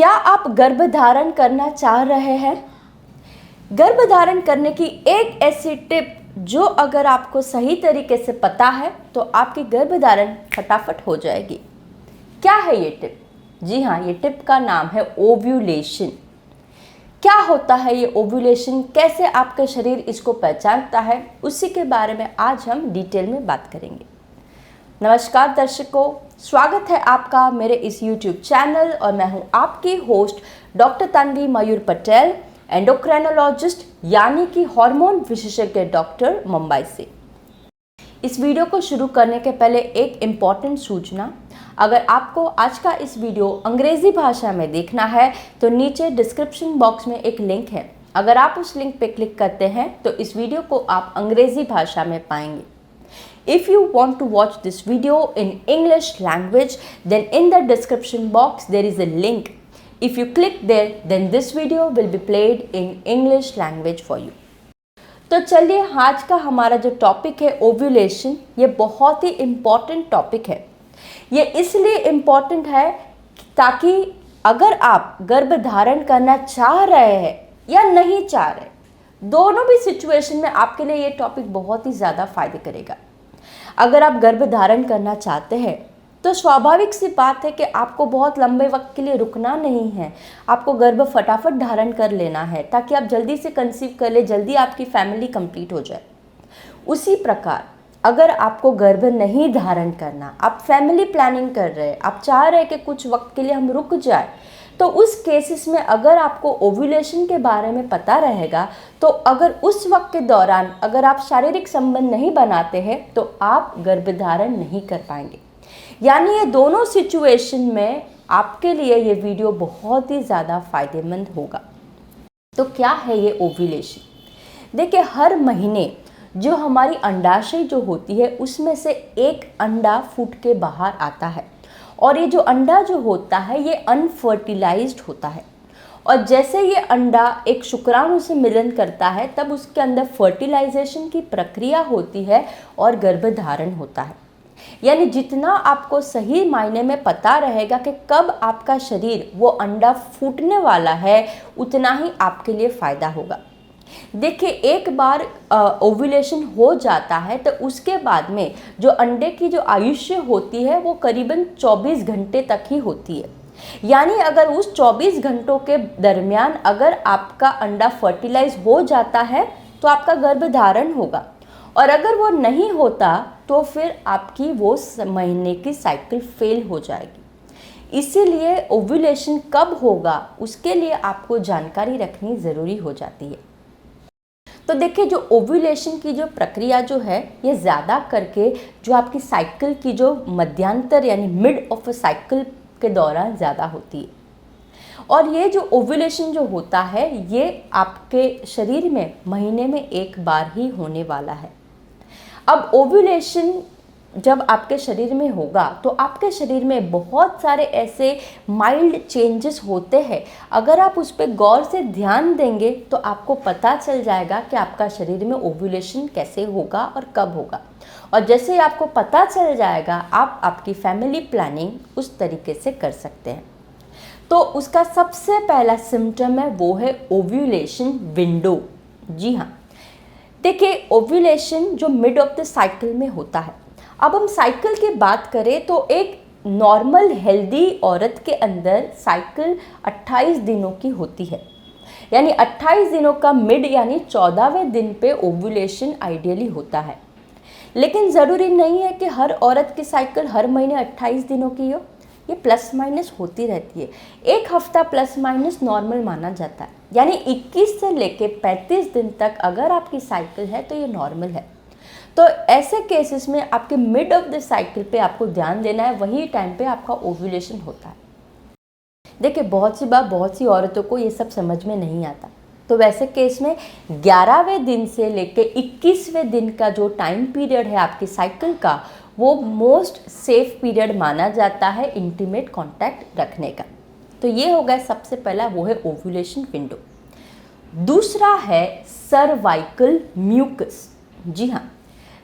क्या आप गर्भधारण करना चाह रहे हैं? गर्भधारण करने की एक ऐसी टिप जो अगर आपको सही तरीके से पता है तो आपकी गर्भधारण फटाफट हो जाएगी। क्या है ये टिप? जी हाँ, ये टिप का नाम है ओव्यूलेशन। क्या होता है ये ओव्यूलेशन, कैसे आपका शरीर इसको पहचानता है, उसी के बारे में आज हम डिटेल में बात करेंगे। नमस्कार दर्शकों, स्वागत है आपका मेरे इस YouTube चैनल और मैं हूं आपकी होस्ट डॉक्टर तन्वी मयूर पटेल, एंडोक्राइनोलॉजिस्ट यानी कि हार्मोन विशेषज्ञ डॉक्टर, मुंबई से। इस वीडियो को शुरू करने के पहले एक इम्पॉर्टेंट सूचना, अगर आपको आज का इस वीडियो अंग्रेजी भाषा में देखना है तो नीचे डिस्क्रिप्शन बॉक्स में एक लिंक है। अगर आप उस लिंक पे क्लिक करते हैं तो इस वीडियो को आप अंग्रेजी भाषा में पाएंगे। If you want to watch this video in English language, then in the description box there is a link. If you click there, then this video will be played in English language for you. तो चलिए, आज का हमारा जो topic है ovulation, ये बहुत ही important topic है। ये इसलिए इम्पॉर्टेंट है ताकि अगर आप गर्भधारण करना चाह रहे हैं या नहीं चाह रहे, दोनों भी सिचुएशन में आपके लिए ये टॉपिक बहुत ही ज़्यादा फायदे करेगा। अगर आप गर्भधारण करना चाहते हैं तो स्वाभाविक सी बात है कि आपको बहुत लंबे वक्त के लिए रुकना नहीं है, आपको गर्भ फटाफट धारण कर लेना है ताकि आप जल्दी से कंसीव कर ले, जल्दी आपकी फैमिली कंप्लीट हो जाए। उसी प्रकार अगर आपको गर्भ नहीं धारण करना, आप फैमिली प्लानिंग कर रहे हैं, आप चाह रहे हैं कि कुछ वक्त के लिए हम रुक जाए, तो उस केसेस में अगर आपको ओव्यूलेशन के बारे में पता रहेगा तो अगर उस वक्त के दौरान अगर आप शारीरिक संबंध नहीं बनाते हैं तो आप गर्भधारण नहीं कर पाएंगे। यानी ये दोनों सिचुएशन में आपके लिए ये वीडियो बहुत ही ज़्यादा फायदेमंद होगा। तो क्या है ये ओव्यूलेशन? देखिए, हर महीने जो हमारी अंडाशय जो होती है उसमें से एक अंडा फूट के बाहर आता है और ये जो अंडा जो होता है ये अनफर्टिलाइज्ड होता है और जैसे ये अंडा एक शुक्राणु से मिलन करता है तब उसके अंदर फर्टिलाइजेशन की प्रक्रिया होती है और गर्भधारण होता है। यानी जितना आपको सही मायने में पता रहेगा कि कब आपका शरीर वो अंडा फूटने वाला है, उतना ही आपके लिए फ़ायदा होगा। देखिए, एक बार ओव्यूलेशन हो जाता है तो उसके बाद में जो अंडे की जो आयुष्य होती है वो करीबन 24 घंटे तक ही होती है। यानी अगर उस 24 घंटों के दरमियान अगर आपका अंडा फर्टिलाइज हो जाता है तो आपका गर्भधारण होगा और अगर वो नहीं होता तो फिर आपकी वो महीने की साइकिल फेल हो जाएगी। इसीलिए ओव्यूलेशन कब होगा उसके लिए आपको जानकारी रखनी ज़रूरी हो जाती है। तो देखिए, जो ओव्यूलेशन की जो प्रक्रिया जो है ये ज़्यादा करके जो आपकी साइकिल की जो मध्यांतर यानी मिड ऑफ अ साइकिल के दौरान ज़्यादा होती है और ये जो ओव्यूलेशन जो होता है ये आपके शरीर में महीने में एक बार ही होने वाला है। अब ओव्यूलेशन जब आपके शरीर में होगा तो आपके शरीर में बहुत सारे ऐसे माइल्ड चेंजेस होते हैं। अगर आप उस पर गौर से ध्यान देंगे तो आपको पता चल जाएगा कि आपका शरीर में ओव्यूलेशन कैसे होगा और कब होगा। और जैसे आपको पता चल जाएगा आप आपकी फैमिली प्लानिंग उस तरीके से कर सकते हैं। तो उसका सबसे पहला सिम्टम है वो है ओव्यूलेशन विंडो। जी हाँ, देखिए, ओव्यूलेशन जो मिड ऑफ द साइकिल में होता है। अब हम साइकिल की बात करें तो एक नॉर्मल हेल्दी औरत के अंदर साइकिल 28 दिनों की होती है। यानी 28 दिनों का मिड यानी 14वें दिन पे ओव्यूलेशन आइडियली होता है। लेकिन ज़रूरी नहीं है कि हर औरत की साइकिल हर महीने 28 दिनों की हो, ये प्लस माइनस होती रहती है। एक हफ्ता प्लस माइनस नॉर्मल माना जाता है। यानी 21 से लेके 35 दिन तक अगर आपकी साइकिल है तो ये नॉर्मल है। तो ऐसे केसेस में आपके मिड ऑफ द साइकिल पे आपको ध्यान देना है, वही टाइम पे आपका ओव्यूलेशन होता है। देखिए, बहुत सी औरतों को ये सब समझ में नहीं आता, तो वैसे केस में 11वें दिन से लेके 21वें दिन का जो टाइम पीरियड है आपकी साइकिल का, वो मोस्ट सेफ पीरियड माना जाता है इंटीमेट कॉन्टैक्ट रखने का। तो ये हो गया सबसे पहला, वो है ओव्यूलेशन विंडो। दूसरा है सर्वाइकल म्यूकस। जी हाँ,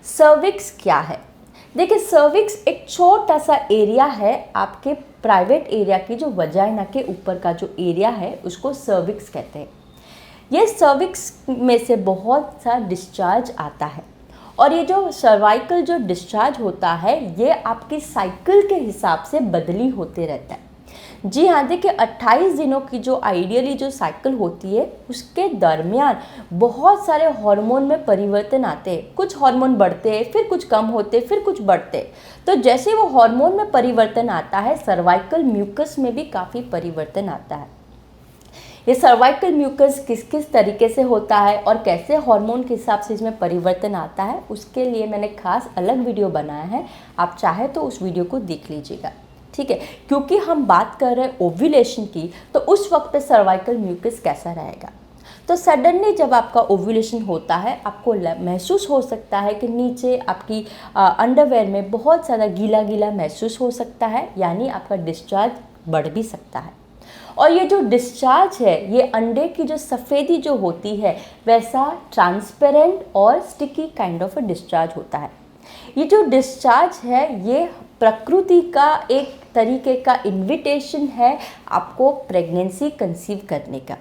सर्विक्स क्या है? देखिए, सर्विक्स एक छोटा सा एरिया है आपके प्राइवेट एरिया की जो वजाइना के ऊपर का जो एरिया है उसको सर्विक्स कहते हैं। ये सर्विक्स में से बहुत सा डिस्चार्ज आता है और ये जो सर्वाइकल जो डिस्चार्ज होता है ये आपकी साइकिल के हिसाब से बदली होते रहता है। जी हाँ, देखिए 28 दिनों की जो आइडियली जो साइकिल होती है उसके दरमियान बहुत सारे हार्मोन में परिवर्तन आते हैं। कुछ हार्मोन बढ़ते हैं, फिर कुछ कम होते, फिर कुछ बढ़ते। तो जैसे वो हार्मोन में परिवर्तन आता है, सर्वाइकल म्यूकस में भी काफ़ी परिवर्तन आता है। ये सर्वाइकल म्यूकस किस किस तरीके से होता है और कैसे हार्मोन के हिसाब से इसमें परिवर्तन आता है, उसके लिए मैंने खास अलग वीडियो बनाया है। आप चाहे तो उस वीडियो को देख लीजिएगा, ठीक है। क्योंकि हम बात कर रहे हैं ओव्यूलेशन की, तो उस वक्त पे सर्वाइकल म्यूकस कैसा रहेगा। तो सडनली जब आपका ओव्यूलेशन होता है, आपको महसूस हो सकता है कि नीचे आपकी अंडरवेयर में बहुत ज़्यादा गीला गीला महसूस हो सकता है, यानी आपका डिस्चार्ज बढ़ भी सकता है। और ये जो डिस्चार्ज है, ये अंडे की जो सफ़ेदी जो होती है वैसा ट्रांसपेरेंट और sticky kind of a discharge होता है। ये जो डिस्चार्ज है ये प्रकृति का एक तरीके का इन्विटेशन है आपको प्रेगनेंसी कंसीव करने का।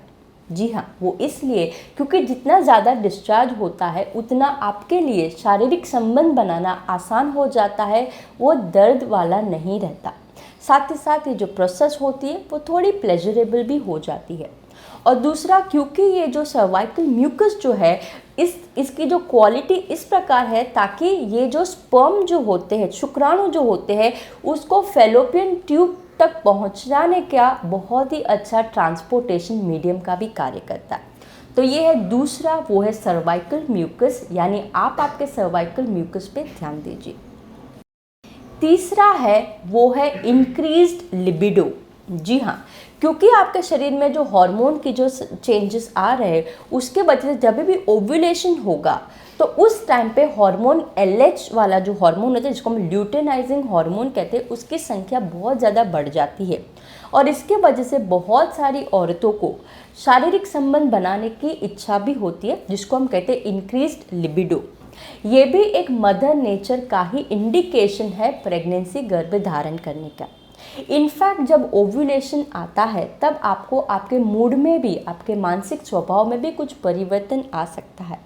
जी हाँ, वो इसलिए क्योंकि जितना ज़्यादा डिस्चार्ज होता है उतना आपके लिए शारीरिक संबंध बनाना आसान हो जाता है, वो दर्द वाला नहीं रहता। साथ ही साथ ये जो प्रोसेस होती है वो थोड़ी प्लेजरेबल भी हो जाती है। और दूसरा, क्योंकि ये जो सर्वाइकल म्यूकस जो है इसकी जो क्वालिटी इस प्रकार है ताकि ये जो स्पर्म जो होते हैं, शुक्राणु जो होते हैं, उसको फैलोपियन ट्यूब तक पहुंचाने का बहुत ही अच्छा ट्रांसपोर्टेशन मीडियम का भी कार्य करता है। तो ये है दूसरा, वो है सर्वाइकल म्यूकस, यानी आप आपके सर्वाइकल म्यूकस पे ध्यान दीजिए। तीसरा है वो है इंक्रीज्ड लिबिडो। जी हाँ, क्योंकि आपके शरीर में जो हार्मोन की जो चेंजेस आ रहे हैं उसके वजह से जब भी ओव्यूलेशन होगा तो उस टाइम पे हार्मोन LH वाला जो हार्मोन होता है, जिसको हम ल्यूटेनाइजिंग हार्मोन कहते हैं, उसकी संख्या बहुत ज़्यादा बढ़ जाती है। और इसके वजह से बहुत सारी औरतों को शारीरिक संबंध बनाने की इच्छा भी होती है, जिसको हम कहते हैं इंक्रीज्ड लिबिडो। ये भी एक मदर नेचर का ही इंडिकेशन है प्रेगनेंसी, गर्भ धारण करने का। इनफैक्ट जब ओव्यूलेशन आता है तब आपको आपके मूड में भी, आपके मानसिक स्वभाव में भी कुछ परिवर्तन आ सकता है।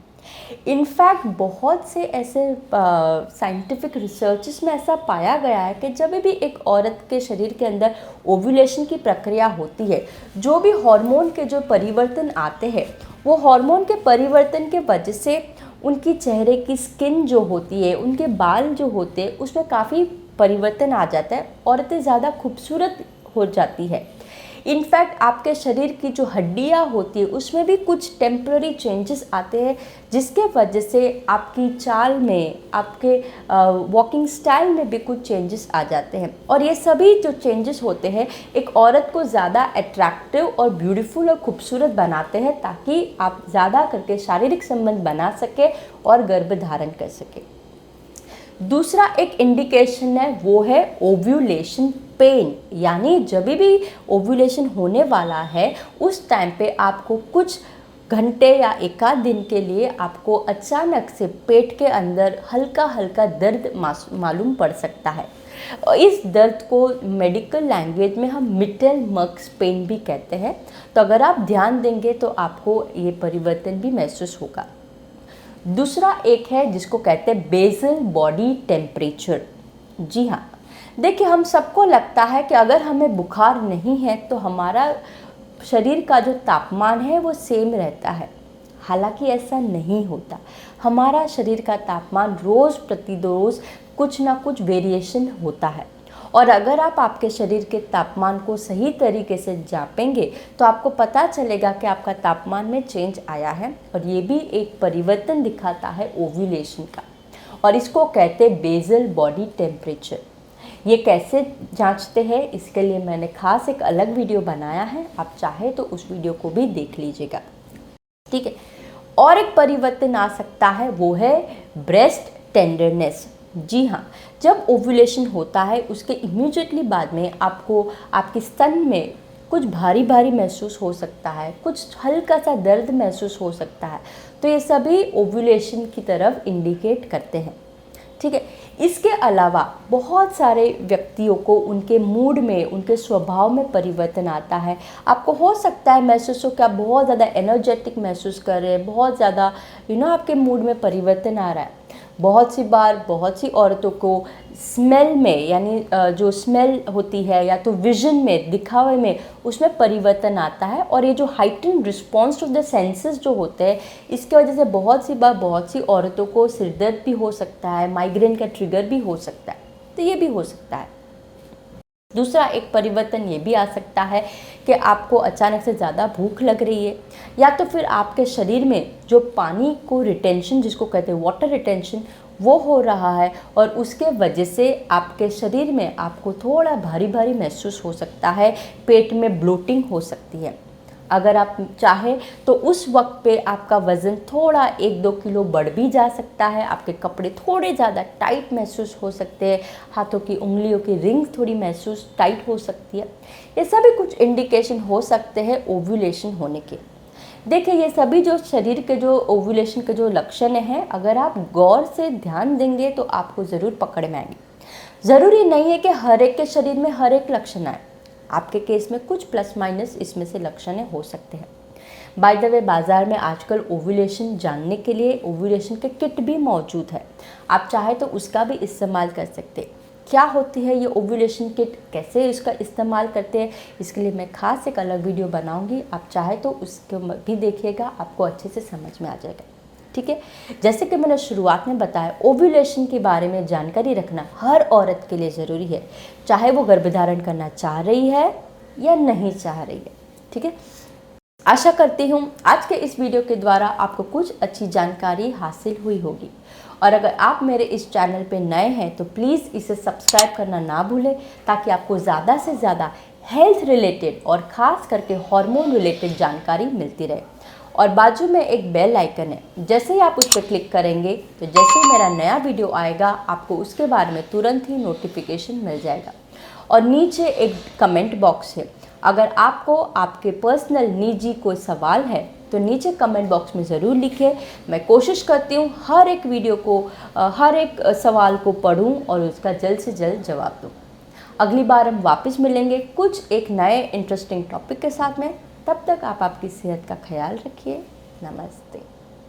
इनफैक्ट बहुत से ऐसे साइंटिफिक रिसर्चेस में ऐसा पाया गया है कि जब भी एक औरत के शरीर के अंदर ओव्यूलेशन की प्रक्रिया होती है, जो भी हार्मोन के जो परिवर्तन आते हैं, वो हार्मोन के परिवर्तन के वजह से उनकी चेहरे की स्किन जो होती है, उनके बाल जो होते हैं, उसमें काफ़ी परिवर्तन आ जाता है। औरतें ज़्यादा खूबसूरत हो जाती है। इनफैक्ट आपके शरीर की जो हड्डियाँ होती है उसमें भी कुछ टेम्पररी चेंजेस आते हैं, जिसके वजह से आपकी चाल में, आपके वॉकिंग स्टाइल में भी कुछ चेंजेस आ जाते हैं। और ये सभी जो चेंजेस होते हैं एक औरत को ज़्यादा अट्रैक्टिव और ब्यूटीफुल और खूबसूरत बनाते हैं, ताकि आप ज़्यादा करके शारीरिक संबंध बना सके और गर्भ धारण कर सके। दूसरा एक इंडिकेशन है वो है ओव्यूलेशन पेन, यानी जब भी ओव्यूलेशन होने वाला है उस टाइम पे आपको कुछ घंटे या एक आध दिन के लिए आपको अचानक से पेट के अंदर हल्का हल्का दर्द मालूम पड़ सकता है। और इस दर्द को मेडिकल लैंग्वेज में हम मिडल मक्स पेन भी कहते हैं। तो अगर आप ध्यान देंगे तो आपको ये परिवर्तन भी महसूस होगा। दूसरा एक है जिसको कहते हैं बेसल बॉडी टेम्परेचर। जी हाँ, देखिए हम सबको लगता है कि अगर हमें बुखार नहीं है तो हमारा शरीर का जो तापमान है वो सेम रहता है। हालांकि ऐसा नहीं होता। हमारा शरीर का तापमान रोज़ प्रतिरोज़ कुछ ना कुछ वेरिएशन होता है। और अगर आप आपके शरीर के तापमान को सही तरीके से जापेंगे तो आपको पता चलेगा कि आपका तापमान में चेंज आया है, और ये भी एक परिवर्तन दिखाता है ओव्यूलेशन का। और इसको कहते हैं बेसल बॉडी टेम्परेचर। ये कैसे जांचते हैं इसके लिए मैंने खास एक अलग वीडियो बनाया है, आप चाहे तो उस वीडियो को भी देख लीजिएगा, ठीक है। और एक परिवर्तन आ सकता है वो है ब्रेस्ट टेंडरनेस। जी हाँ, जब ओव्यूलेशन होता है उसके इमीडिएटली बाद में आपको आपके स्तन में कुछ भारी भारी महसूस हो सकता है, कुछ हल्का सा दर्द महसूस हो सकता है। तो ये सभी ओव्यूलेशन की तरफ इंडिकेट करते हैं, ठीक है। इसके अलावा बहुत सारे व्यक्तियों को उनके मूड में, उनके स्वभाव में परिवर्तन आता है। आपको हो सकता है महसूस हो कि आप बहुत ज़्यादा एनर्जेटिक महसूस कर रहे हैं, बहुत ज़्यादा आपके मूड में परिवर्तन आ रहा है। बहुत सी बार बहुत सी औरतों को स्मेल में, यानी जो स्मेल होती है या तो विजन में, दिखावे में, उसमें परिवर्तन आता है। और ये जो heightened response to the senses जो होते हैं, इसके वजह से बहुत सी बार बहुत सी औरतों को सिरदर्द भी हो सकता है, माइग्रेन का ट्रिगर भी हो सकता है। तो ये भी हो सकता है। दूसरा एक परिवर्तन ये भी आ सकता है कि आपको अचानक से ज़्यादा भूख लग रही है, या तो फिर आपके शरीर में जो पानी को रिटेंशन, जिसको कहते हैं वाटर रिटेंशन, वो हो रहा है, और उसके वजह से आपके शरीर में आपको थोड़ा भारी भारी महसूस हो सकता है, पेट में ब्लोटिंग हो सकती है। अगर आप चाहें तो उस वक्त पे आपका वज़न थोड़ा 1-2 किलो बढ़ भी जा सकता है, आपके कपड़े थोड़े ज़्यादा टाइट महसूस हो सकते हैं, हाथों की उंगलियों की रिंग्स थोड़ी महसूस टाइट हो सकती है। ये सभी कुछ इंडिकेशन हो सकते हैं ओव्यूलेशन होने के। देखिए, ये सभी जो शरीर के जो ओव्यूलेशन के जो लक्षण हैं, अगर आप गौर से ध्यान देंगे तो आपको ज़रूर पकड़ में आएंगे। ज़रूरी नहीं है कि हर एक के शरीर में हर एक लक्षण आए, आपके केस में कुछ प्लस माइनस इसमें से लक्षण हो सकते हैं। बाय द वे, बाज़ार में आजकल ओव्यूलेशन जानने के लिए ओव्यूलेशन के किट भी मौजूद है, आप चाहे तो उसका भी इस्तेमाल कर सकते हैं। क्या होती है ये ओव्यूलेशन किट, कैसे इसका इस्तेमाल करते हैं, इसके लिए मैं खास एक अलग वीडियो बनाऊंगी, आप चाहे तो उसको भी देखिएगा, आपको अच्छे से समझ में आ जाएगा। ठीक है, जैसे कि मैंने शुरुआत में बताया, ओव्यूलेशन के बारे में जानकारी रखना हर औरत के लिए ज़रूरी है, चाहे वो गर्भधारण करना चाह रही है या नहीं चाह रही है। ठीक है, आशा करती हूँ आज के इस वीडियो के द्वारा आपको कुछ अच्छी जानकारी हासिल हुई होगी। और अगर आप मेरे इस चैनल पे नए हैं तो प्लीज़ इसे सब्सक्राइब करना ना भूलें, ताकि आपको ज़्यादा से ज़्यादा हेल्थ रिलेटेड और ख़ास करके हार्मोन रिलेटेड जानकारी मिलती रहे। और बाजू में एक बेल आइकन है, जैसे ही आप उस पर क्लिक करेंगे तो जैसे ही मेरा नया वीडियो आएगा आपको उसके बारे में तुरंत ही नोटिफिकेशन मिल जाएगा। और नीचे एक कमेंट बॉक्स है, अगर आपको आपके पर्सनल निजी कोई सवाल है तो नीचे कमेंट बॉक्स में ज़रूर लिखें। मैं कोशिश करती हूँ हर एक वीडियो को, हर एक सवाल को पढूं और उसका जल्द से जल्द जवाब दूँ। अगली बार हम वापस मिलेंगे कुछ एक नए इंटरेस्टिंग टॉपिक के साथ में। तब तक आप आपकी सेहत का ख्याल रखिए। नमस्ते।